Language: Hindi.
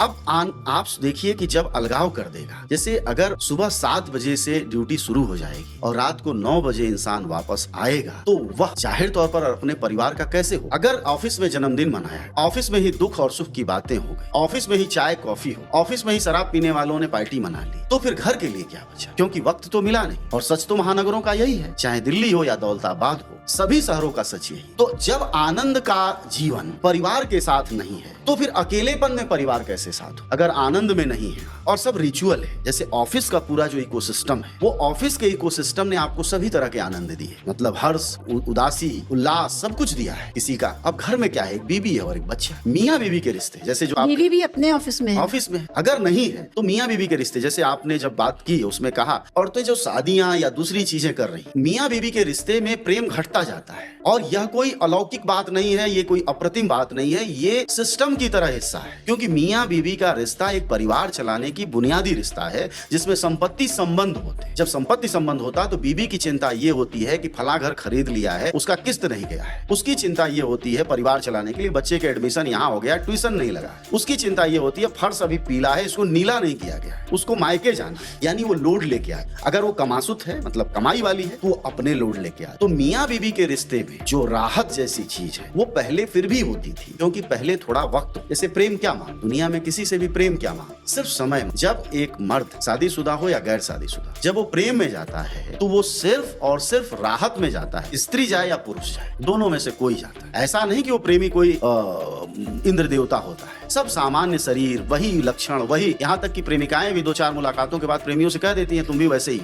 आप देखिए कि जब अलगाव कर देगा, जैसे अगर सुबह 7 बजे से ड्यूटी शुरू हो जाएगी और रात को 9 बजे इंसान वापस आएगा, तो वह जाहिर तौर पर अपने परिवार का कैसे हो। अगर ऑफिस में जन्मदिन मनाया है, ऑफिस में ही दुख और सुख की बातें हो गई, ऑफिस में ही चाय कॉफी हो, ऑफिस में ही शराब पीने वालों ने पार्टी मना ली, तो फिर घर के लिए क्या बचा, क्योंकि वक्त तो मिला नहीं। और सच तो महानगरों का यही है, चाहे दिल्ली हो या दौलताबाद हो, सभी शहरों का सच यही। तो जब आनंद का जीवन परिवार के साथ नहीं है, तो फिर अकेलेपन में परिवार कैसे साथ हो। अगर आनंद में नहीं है और सब रिचुअल है, जैसे ऑफिस का पूरा जो इकोसिस्टम है, वो ऑफिस के इकोसिस्टम ने आपको सभी तरह के आनंद दिए, मतलब हर्ष, उदासी, उल्लास, सब कुछ दिया है किसी का। अब घर में क्या है, एक बीबी है और एक बच्चा। मियाँ बीबी के रिश्ते, जैसे जो बीवी भी अपने ऑफिस में है। ऑफिस में अगर नहीं है तो मियाँ बीबी के रिश्ते, जैसे आपने जब बात की उसमें कहा औरतें जो शादियां या दूसरी चीजें कर रही, मियाँ बीबी के रिश्ते में प्रेम घटता जाता है। और यह कोई अलौकिक बात नहीं है, ये कोई अप्रतिम बात नहीं है, ये सिस्टम की तरह हिस्सा है। क्योंकि मियाँ बीबी का रिश्ता एक परिवार चलाने की बुनियादी रिश्ता है, जिसमें संपत्ति संबंध होते हैं। जब संपत्ति संबंध होता तो बीबी की चिंता ये होती है कि फला घर खरीद लिया है, उसका किस्त नहीं गया है। उसकी चिंता ये होती है परिवार चलाने के लिए, बच्चे के एडमिशन यहाँ हो गया, ट्यूशन नहीं लगा है। उसकी चिंता ये होती है फर्श अभी पीला है, इसको नीला नहीं किया गया है, उसको मायके जाना है, यानी वो लोड लेके आए। अगर वो कमासुत है, मतलब कमाई वाली है, तो वो अपने लोड लेके आए। तो मियाँ बीबी के रिश्ते में जो राहत जैसी चीज है, वो पहले फिर भी होती थी, क्योंकि पहले थोड़ा वक्त, जैसे प्रेम क्या मांग, दुनिया में किसी से भी प्रेम क्या मांग, सिर्फ समय। जब एक मर्द शादीशुदा हो या गैर शादीशुदा, जब वो प्रेम में जाता है तो वो सिर्फ और सिर्फ राहत में जाता है। स्त्री जाए या पुरुष जाए, दोनों में से कोई जाता है। ऐसा नहीं कि वो प्रेमी कोई इंद्र देवता होता है, सब सामान्य शरीर, वही लक्षण, वही। यहाँ तक कि प्रेमिकाएं भी 2-4 मुलाकातों के बाद प्रेमियों से कह देती हैं तुम भी वैसे ही।